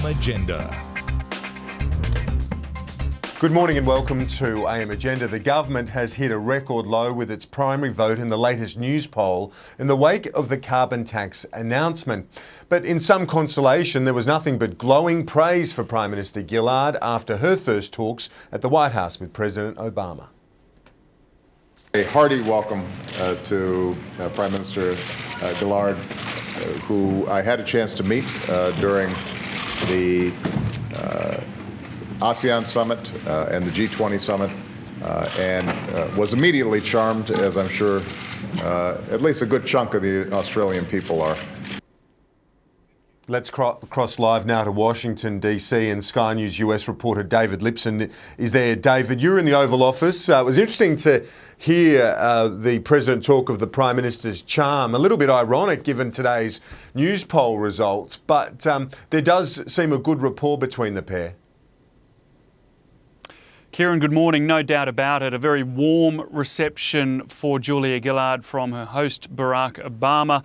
AM Agenda. Good morning and welcome to AM Agenda. The government has hit a record low with its primary vote in the latest news poll in the wake of the carbon tax announcement. But in some consolation, there was nothing but glowing praise for Prime Minister Gillard after her first talks at the White House with President Obama. A hearty welcome to Prime Minister Gillard, who I had a chance to meet during the ASEAN Summit and the G20 Summit, and was immediately charmed, as I'm sure at least a good chunk of the Australian people are. Let's cross live now to Washington, D.C. and Sky News US reporter David Lipson is there. David, you're in the Oval Office. It was interesting to hear the President talk of the Prime Minister's charm. A little bit ironic given today's news poll results, but there does seem a good rapport between the pair. Kieran, good morning. No doubt about it. A very warm reception for Julia Gillard from her host, Barack Obama,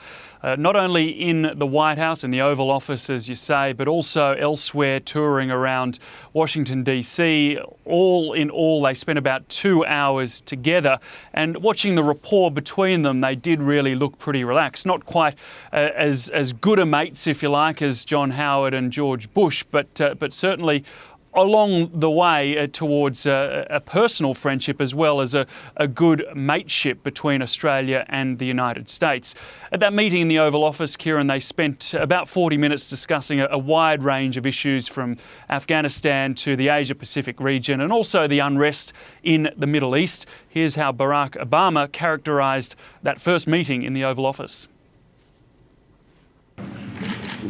not only in the White House, in the Oval Office, as you say, but also elsewhere, touring around Washington, D.C. All in all, they spent about 2 hours together. And watching the rapport between them, they did really look pretty relaxed. Not quite as good a mates, if you like, as John Howard and George Bush, but certainly along the way towards a personal friendship as well as a good mateship between Australia and the United States. At that meeting in the Oval Office, Kieran, they spent about 40 minutes discussing a wide range of issues from Afghanistan to the Asia-Pacific region and also the unrest in the Middle East. Here's how Barack Obama characterised that first meeting in the Oval Office.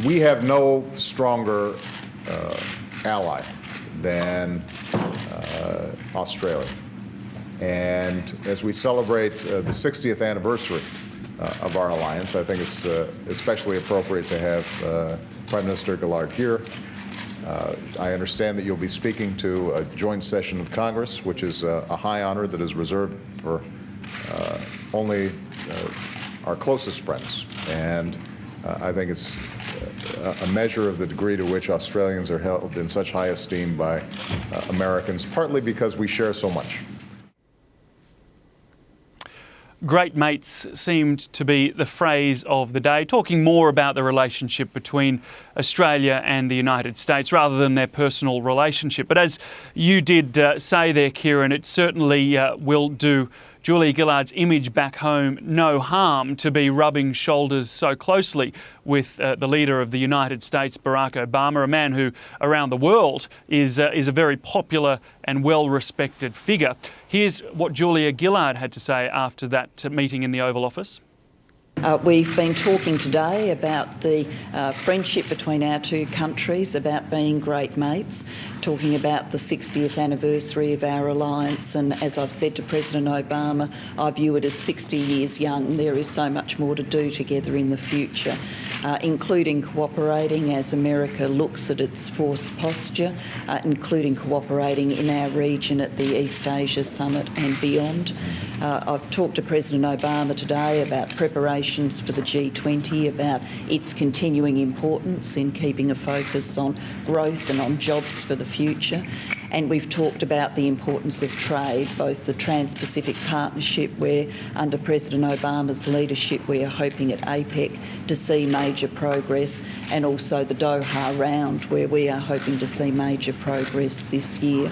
We have no stronger ally than Australia. And as we celebrate the 60th anniversary of our alliance, I think it's especially appropriate to have Prime Minister Gillard here. I understand that you'll be speaking to a joint session of Congress, which is a high honor that is reserved for only our closest friends. And I think it's a measure of the degree to which Australians are held in such high esteem by Americans, partly because we share so much. Great mates seemed to be the phrase of the day, talking more about the relationship between Australia and the United States rather than their personal relationship. But as you did say there, Kieran, it certainly will do Julia Gillard's image back home no harm to be rubbing shoulders so closely with the leader of the United States, Barack Obama, a man who around the world is a very popular and well-respected figure. Here's what Julia Gillard had to say after that meeting in the Oval Office. We've been talking today about the friendship between our two countries, about being great mates, talking about the 60th anniversary of our alliance, and as I've said to President Obama, I view it as 60 years young. There is so much more to do together in the future, including cooperating as America looks at its force posture, including cooperating in our region at the East Asia Summit and beyond. I've talked to President Obama today about preparations for the G20, about its continuing importance in keeping a focus on growth and on jobs for the future. And we've talked about the importance of trade, both the Trans-Pacific Partnership, where under President Obama's leadership we are hoping at APEC to see major progress, and also the Doha round, where we are hoping to see major progress this year.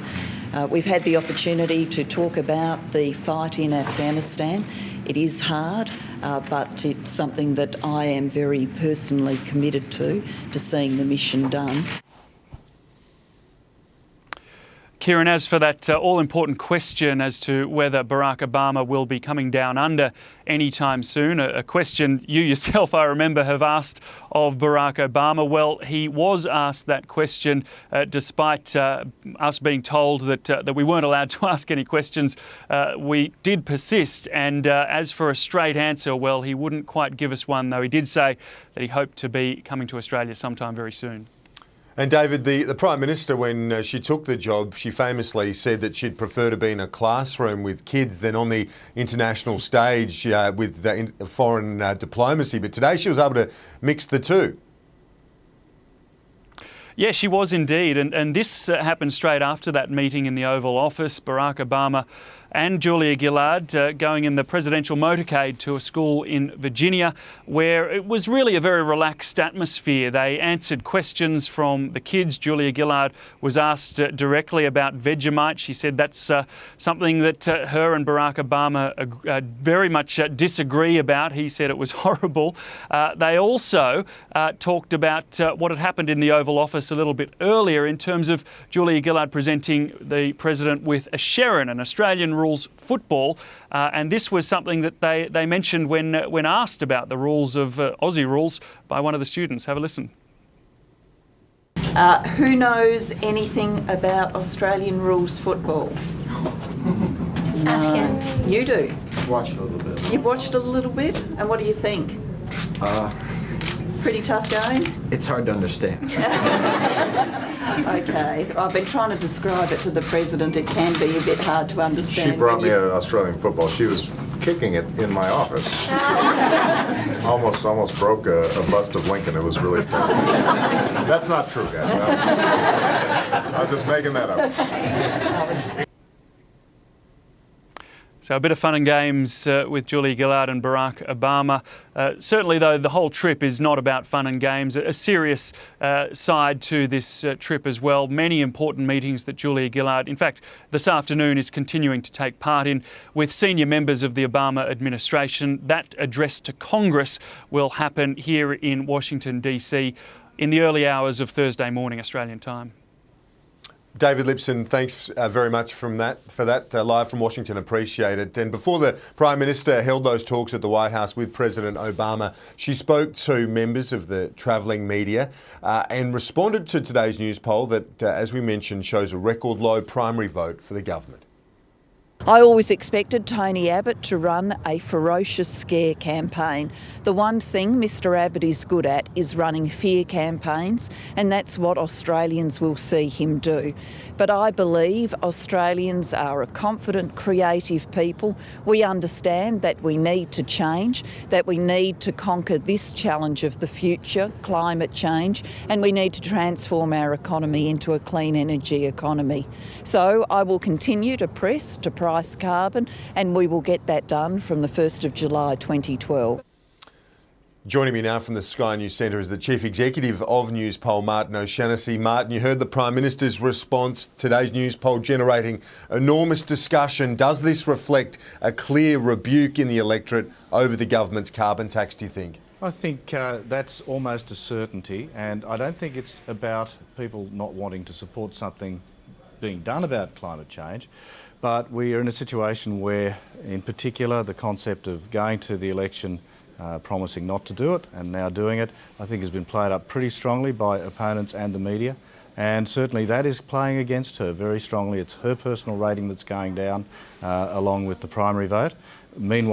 We've had the opportunity to talk about the fight in Afghanistan. It is hard, but it's something that I am very personally committed to seeing the mission done. Kieran, as for that all-important question as to whether Barack Obama will be coming down under anytime soon, a question you yourself, I remember, have asked of Barack Obama. Well, he was asked that question despite us being told that we weren't allowed to ask any questions. We did persist, and as for a straight answer, well, he wouldn't quite give us one, though he did say that he hoped to be coming to Australia sometime very soon. And David, the Prime Minister, when she took the job, she famously said that she'd prefer to be in a classroom with kids than on the international stage with foreign diplomacy. But today she was able to mix the two. Yeah, she was indeed. And this happened straight after that meeting in the Oval Office. Barack Obama and Julia Gillard going in the presidential motorcade to a school in Virginia where it was really a very relaxed atmosphere. They answered questions from the kids. Julia Gillard was asked directly about Vegemite. She said that's something that her and Barack Obama very much disagree about. He said it was horrible. They also talked about what had happened in the Oval Office a little bit earlier in terms of Julia Gillard presenting the president with a Sherrin, an Australian rules football, and this was something that they mentioned when asked about the rules of Aussie rules by one of the students. Have a listen. Who knows anything about Australian rules football? No. You do? Watched a little bit. You've watched a little bit? And what do you think? Pretty tough game? It's hard to understand. Okay. I've been trying to describe it to the President. It can be a bit hard to understand. She brought me Australian football. She was kicking it in my office. almost broke a bust of Lincoln. It was really fun. That's not true, guys. I was just making that up. So a bit of fun and games with Julia Gillard and Barack Obama. Certainly, though, the whole trip is not about fun and games. A serious side to this trip as well. Many important meetings that Julia Gillard, in fact, this afternoon is continuing to take part in with senior members of the Obama administration. That address to Congress will happen here in Washington, D.C. in the early hours of Thursday morning, Australian time. David Lipson, thanks very much for that, live from Washington. Appreciate it. And before the Prime Minister held those talks at the White House with President Obama, she spoke to members of the travelling media and responded to today's news poll that, as we mentioned, shows a record low primary vote for the government. I always expected Tony Abbott to run a ferocious scare campaign. The one thing Mr Abbott is good at is running fear campaigns, and that's what Australians will see him do. But I believe Australians are a confident, creative people. We understand that we need to change, that we need to conquer this challenge of the future, climate change, and we need to transform our economy into a clean energy economy. So I will continue to press to price carbon, and we will get that done from the 1st of July 2012. Joining me now from the Sky News Centre is the Chief Executive of News Poll, Martin O'Shannessy. Martin, you heard the Prime Minister's response. Today's news poll generating enormous discussion. Does this reflect a clear rebuke in the electorate over the government's carbon tax, do you think? I think that's almost a certainty, and I don't think it's about people not wanting to support something being done about climate change, but we are in a situation where, in particular, the concept of going to the election promising not to do it and now doing it, I think has been played up pretty strongly by opponents and the media, and certainly that is playing against her very strongly. It's her personal rating that's going down along with the primary vote. Meanwhile,